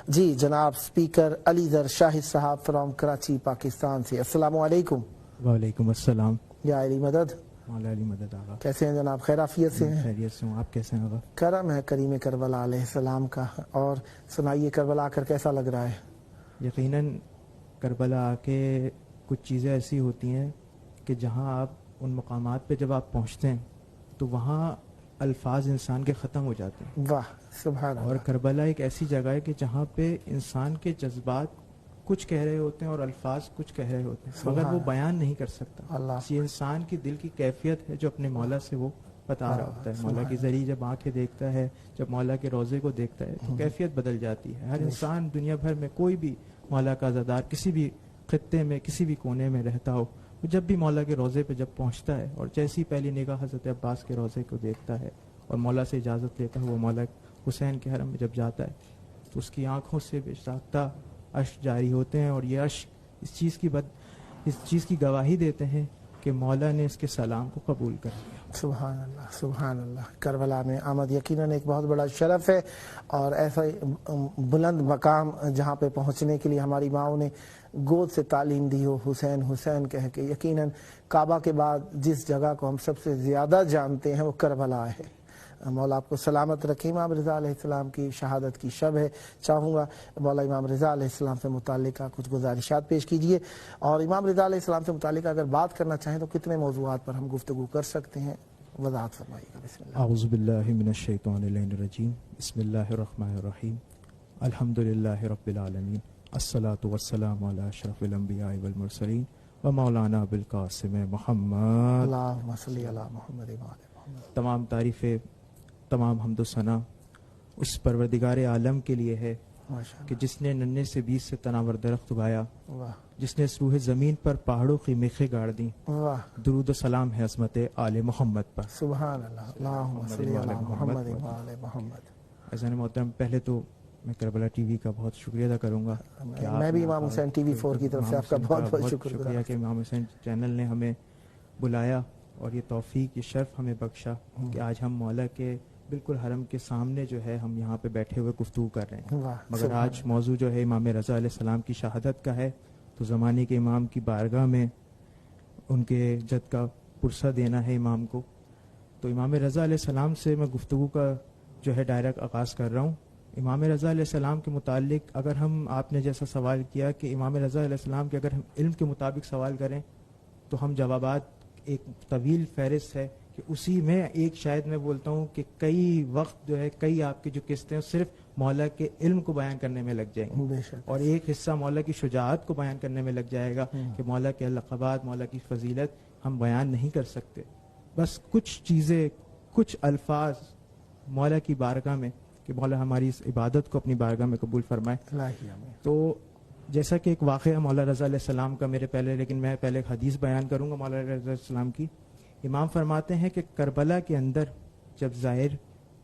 جی جناب اسپیکر علی ذر شاہد صاحب فرام کراچی پاکستان سے، السلام علیکم۔ وعلیکم السلام۔ یا علی مدد، مولا علی مدد آغا، کیسے ہیں جناب؟ خیر عافیت سے ہیں؟ خیریت سے ہوں، آپ کیسے ہیں آغا؟ کرم ہے کریم کربلا علیہ السلام کا، اور سنائیے کربلا آ کر کیسا لگ رہا ہے؟ یقیناً کربلا آ کے کچھ چیزیں ایسی ہوتی ہیں کہ جہاں آپ ان مقامات پہ جب آپ پہنچتے ہیں تو وہاں الفاظ انسان کے ختم ہو جاتے ہیں۔ واہ سبحان اور اللہ۔ کربلا ایک ایسی جگہ ہے کہ جہاں پہ انسان کے جذبات کچھ کہہ رہے ہوتے ہیں اور الفاظ کچھ کہہ رہے ہوتے ہیں، مگر وہ بیان نہیں کر سکتا۔ اللہ، یہ انسان کی دل کی کیفیت ہے جو اپنے مولا سے وہ بتا رہا ہوتا ہے۔ مولا کی ذریعے جب آنکھیں دیکھتا ہے، جب مولا کے روضے کو دیکھتا ہے تو کیفیت بدل جاتی ہے۔ ہر انسان دنیا بھر میں کوئی بھی مولا کا عزادار کسی بھی خطے میں کسی بھی کونے میں رہتا ہو، وہ جب بھی مولا کے روضے پہ جب پہنچتا ہے اور جیسی پہلی نگاہ حضرت عباس کے روضے کو دیکھتا ہے اور مولا سے اجازت لیتا ہے، وہ مولا حسین کے حرم میں جب جاتا ہے تو اس کی آنکھوں سے بے ساختہ اشک جاری ہوتے ہیں، اور یہ اشک اس چیز کی گواہی دیتے ہیں کہ مولا نے اس کے سلام کو قبول کر لیا۔ سبحان اللہ سبحان اللہ۔ کربلا میں آمد یقیناً ایک بہت بڑا شرف ہے، اور ایسا بلند مقام جہاں پہ پہنچنے کے لیے ہماری ماؤں نے گود سے تعلیم دی ہو، حسین حسین کہہ کے، یقیناً کعبہ کے بعد جس جگہ کو ہم سب سے زیادہ جانتے ہیں وہ کربلا ہے۔ مولا آپ کو سلامت رکھے۔ امام رضا علیہ السلام کی شہادت کی شب ہے، چاہوں گا مولا امام رضا علیہ السلام سے متعلقہ کچھ گزارشات پیش کیجئے، اور امام رضا علیہ السلام سے متعلقہ اگر بات کرنا چاہیں تو کتنے موضوعات پر ہم گفتگو کر سکتے ہیں؟ وضاحت فرمائیے گا۔ بسم اللہ۔ اعوذ باللہ من الشیطان اللعین الرجیم، بسم اللہ الرحمن الرحیم، الحمدللہ رب العالمین، الصلاۃ والسلام علی اشرف الانبیاء والمرسلین و مولانا بالقاسم محمد۔ اللہم صلی علی محمد و علی محمد۔ تمام تعریفیں، تمام حمد و ثنا اس پروردگار عالم کے لیے ہے کہ جس نے ننھے سے بیج سے تناور درخت اگایا، جس نے اس روح زمین پر پہاڑوں کی میخیں گاڑ دیں۔ درود و سلام ہے عظمت آل محمد پر۔ سبحان اللہ، اللہم صلی علی محمد و علی محمد۔ عزیزان محترم، پہلے تو میں کربلا ٹی وی کا بہت شکریہ ادا کروں گا کہ میں بھی امام حسین ٹی وی 4 کی طرف سے آپ کا بہت بہت شکریہ کہ امام حسین چینل نے ہمیں بلایا اور یہ توفیق، یہ شرف ہمیں بخشا کہ آج ہم مولا کے بالکل حرم کے سامنے جو ہے ہم یہاں پہ بیٹھے ہوئے گفتگو کر رہے ہیں۔ مگر آج موضوع جو ہے امام رضا علیہ السلام کی شہادت کا ہے، تو زمانے کے امام کی بارگاہ میں ان کے جد کا پرسہ دینا ہے امام کو۔ تو امام رضا علیہ السلام سے میں گفتگو کا جو ہے ڈائریکٹ آغاز کر رہا ہوں۔ امام رضا علیہ السلام کے متعلق اگر ہم، آپ نے جیسا سوال کیا کہ امام رضا علیہ السلام کے اگر ہم علم کے مطابق سوال کریں تو ہم جوابات، ایک طویل فہرست ہے کہ اسی میں ایک شاید میں بولتا ہوں کہ کئی وقت جو ہے کئی آپ کی جو قسطیں صرف مولا کے علم کو بیان کرنے میں لگ جائیں گے، اور ایک حصہ مولا کی شجاعت کو بیان کرنے میں لگ جائے گا کہ مولا کے لقبات، مولا کی فضیلت ہم بیان نہیں کر سکتے۔ بس کچھ چیزیں، کچھ الفاظ مولا کی بارگاہ میں کہ مولا ہماری اس عبادت کو اپنی بارگاہ میں قبول فرمائے۔ تو جیسا کہ ایک واقعہ مولا رضا علیہ السلام کا میرے پہلے، لیکن میں پہلے ایک حدیث بیان کروں گا مولا رضا علیہ السلام کی۔ امام فرماتے ہیں کہ کربلا کے اندر جب زائر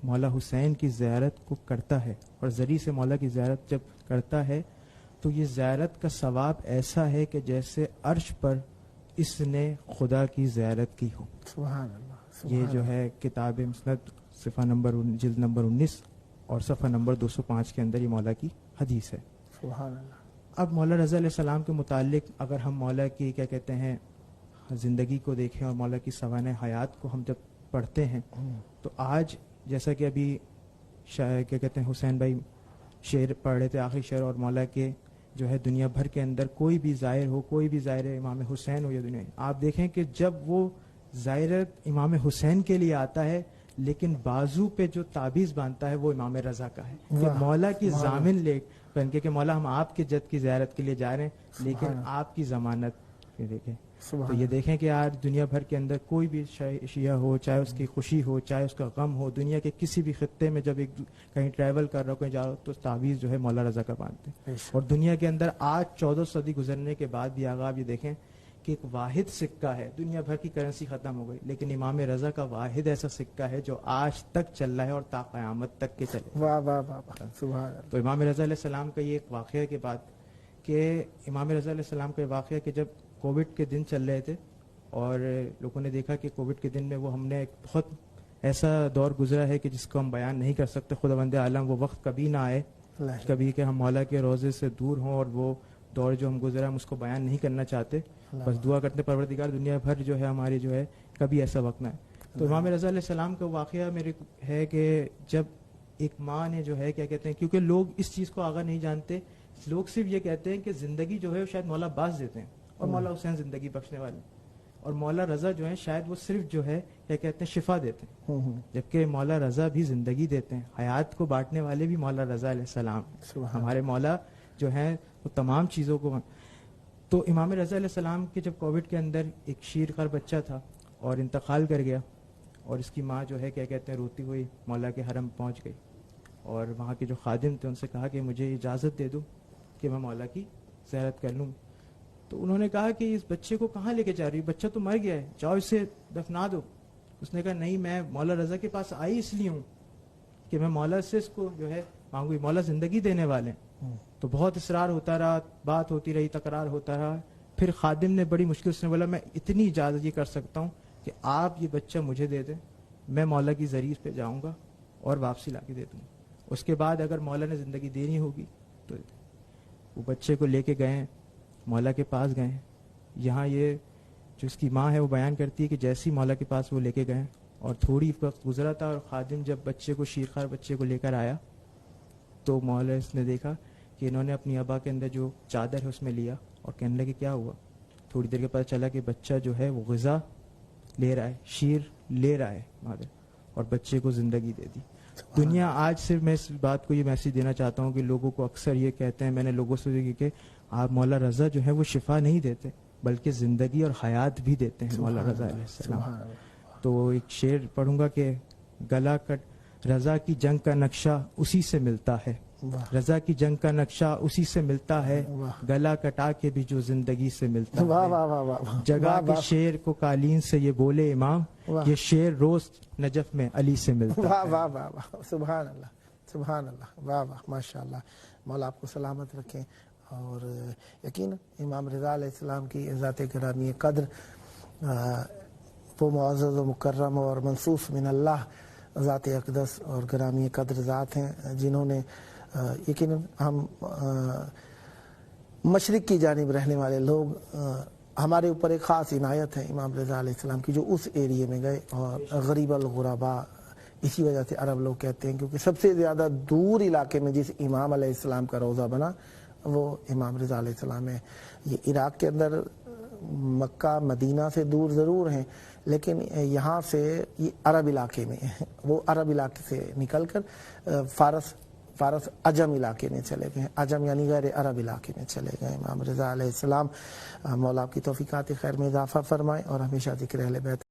مولا حسین کی زیارت کو کرتا ہے اور ذریعے سے مولا کی زیارت جب کرتا ہے تو یہ زیارت کا ثواب ایسا ہے کہ جیسے عرش پر اس نے خدا کی زیارت کی ہو۔ سبحان اللہ۔ یہ جو ہے کتاب مسند صفحہ نمبر جلد نمبر 19 اور صفحہ نمبر 205 کے اندر یہ مولا کی حدیث ہے۔ سبحان اللہ۔ اب مولا رضا علیہ السلام کے متعلق اگر ہم مولا کی کیا کہتے ہیں زندگی کو دیکھیں اور مولا کی سوانح حیات کو ہم جب پڑھتے ہیں تو آج جیسا کہ ابھی کیا کہتے ہیں حسین بھائی شعر پڑھ رہے تھے، آخری شعر، اور مولا کے جو ہے دنیا بھر کے اندر کوئی بھی زائر ہو، کوئی بھی زائر امام حسین ہو یا دنیا، آپ دیکھیں کہ جب وہ زائرت امام حسین کے لیے آتا ہے لیکن بازو پہ جو تعبیز باندھتا ہے وہ امام رضا کا ہے، کہ مولا کی ضامن لے بن کے کہ مولا ہم آپ کے جد کی زیارت کے لیے جا رہے ہیں لیکن آپ کی ضمانت دیکھیں۔ تو یہ دیکھیں کہ آج دنیا بھر کے اندر کوئی بھی شیعہ ہو، چاہے اس کی خوشی ہو چاہے اس کا غم ہو، دنیا کے کسی بھی خطے میں جب ایک کہیں ٹریول کر رہا ہو، کہیں جا رہا ہو، تو تعویذ جو ہے مولا رضا کا باندھتے ہیں۔ اور دنیا کے اندر آج 14 صدی گزرنے کے بعد بھی آپ یہ دیکھیں کہ ایک واحد سکہ ہے، دنیا بھر کی کرنسی ختم ہو گئی لیکن امام رضا کا واحد ایسا سکہ ہے جو آج تک چل رہا ہے اور تا قیامت تک کے چلے۔ واہ واہ واہ، سبحان اللہ۔ تو امام رضا علیہ السلام کا یہ ایک واقعہ کے بعد کہ امام رضا علیہ السلام کا واقعہ کہ جب کووڈ کے دن چل رہے تھے اور لوگوں نے دیکھا کہ کووڈ کے دن میں وہ ہم نے ایک بہت ایسا دور گزرا ہے کہ جس کو ہم بیان نہیں کر سکتے، خداوند عالم وہ وقت کبھی نہ آئے کبھی کہ ہم مولا کے روزے سے دور ہوں اور وہ دور جو ہم گزرا ہم اس کو بیان نہیں کرنا چاہتے, بس دعا کرتے پروردگار دنیا بھر جو ہے ہماری جو ہے کبھی ایسا وقت نہ ہے. تو امام رضا علیہ السلام کا واقعہ میرے ہے کہ جب ایک ماں نے جو ہے کیا کہتے ہیں, کیونکہ لوگ اس چیز کو آگاہ نہیں جانتے, لوگ صرف یہ کہتے ہیں کہ زندگی جو ہے شاید مولا عباس دیتے ہیں اور مولا حسین زندگی بخشنے والے, اور مولا رضا جو ہے شاید وہ صرف جو ہے کیا کہتے ہیں شفا دیتے ہیں, جبکہ مولا رضا بھی زندگی دیتے ہیں. حیات کو بانٹنے والے بھی مولا رضا علیہ السلام, ہمارے مولا جو ہیں وہ تمام چیزوں کو. تو امام رضا علیہ السلام کے جب کووڈ کے اندر ایک شیر خر بچہ تھا اور انتقال کر گیا, اور اس کی ماں جو ہے کیا کہتے ہیں روتی ہوئی مولا کے حرم پہنچ گئی, اور وہاں کے جو خادم تھے ان سے کہا کہ مجھے اجازت دے دو کہ میں مولا کی زیارت کر لوں. تو انہوں نے کہا کہ اس بچے کو کہاں لے کے جا رہی, بچہ تو مر گیا ہے, جاؤ اسے دفنا دو. اس نے کہا نہیں, میں مولا رضا کے پاس آئی اس لیے ہوں کہ میں مولا سے اس کو جو ہے مانگوں, مولا زندگی دینے والے ہیں. تو بہت اصرار ہوتا رہا, بات ہوتی رہی, تکرار ہوتا رہا. پھر خادم نے بڑی مشکل سے بولا میں اتنی اجازت یہ کر سکتا ہوں کہ آپ یہ بچہ مجھے دے دیں, میں مولا کی ذریعہ پہ جاؤں گا اور واپسی لا کے دے دوں. اس کے بعد اگر مولا نے زندگی دینی ہوگی تو وہ بچے کو لے کے گئے, مولا کے پاس گئے. یہاں یہ جو اس کی ماں ہے وہ بیان کرتی ہے کہ جیسی مولا کے پاس وہ لے کے گئے اور تھوڑی وقت گزرا تھا, اور خادم جب بچے کو شیرخوار بچے کو لے کر آیا تو مولا اس نے دیکھا کہ انہوں نے اپنی ابا کے اندر جو چادر ہے اس میں لیا اور کہنے لگے کیا ہوا. تھوڑی دیر کے پتہ چلا کہ بچہ جو ہے وہ غذا لے رہا ہے, شیر لے رہا ہے مادر, اور بچے کو زندگی دے دی. دنیا آج صرف میں اس بات کو یہ میسیج دینا چاہتا ہوں کہ لوگوں کو اکثر یہ کہتے ہیں, میں نے لوگوں سے دیکھا کہ آپ مولا رضا جو ہے وہ شفا نہیں دیتے بلکہ زندگی اور حیات بھی دیتے ہیں مولا رضا علیہ السلام. تو ایک شعر پڑھوں گا کہ گلا کٹ رضا کی جنگ کا نقشہ اسی سے ملتا ہے, رضا کی جنگ کا نقشہ اسی سے ملتا ہے, گلا کٹا کے بھی جو زندگی سے ملتا ہے. جگہ کے شیر کو قالین سے یہ بولے امام, یہ شیر روز نجف میں علی سے ملتا ہے. واہ واہ واہ واہ, سبحان اللہ سبحان اللہ, واہ واہ ماشاء اللہ. مولا آپ کو سلامت رکھیں. اور یقین امام رضا علیہ السلام کی ذات گرامی قدر وہ معزز و مکرم اور منصوص من اللہ ذات اقدس اور گرامی قدر ذات ہیں, جنہوں نے یقیناً ہم مشرق کی جانب رہنے والے لوگ, ہمارے اوپر ایک خاص عنایت ہے امام رضا علیہ السلام کی, جو اس ایریے میں گئے. اور غریب الغرباء اسی وجہ سے عرب لوگ کہتے ہیں, کیونکہ سب سے زیادہ دور علاقے میں جس امام علیہ السلام کا روضہ بنا وہ امام رضا علیہ السلام ہے. یہ عراق کے اندر مکہ مدینہ سے دور ضرور ہیں, لیکن یہاں سے یہ عرب علاقے میں, وہ عرب علاقے سے نکل کر فارس عجم علاقے میں چلے گئے. عجم یعنی غیر عرب علاقے میں چلے گئے امام رضا علیہ السلام. مولا آپ کی توفیقات خیر میں اضافہ فرمائے اور ہمیشہ ذکر اہل بیت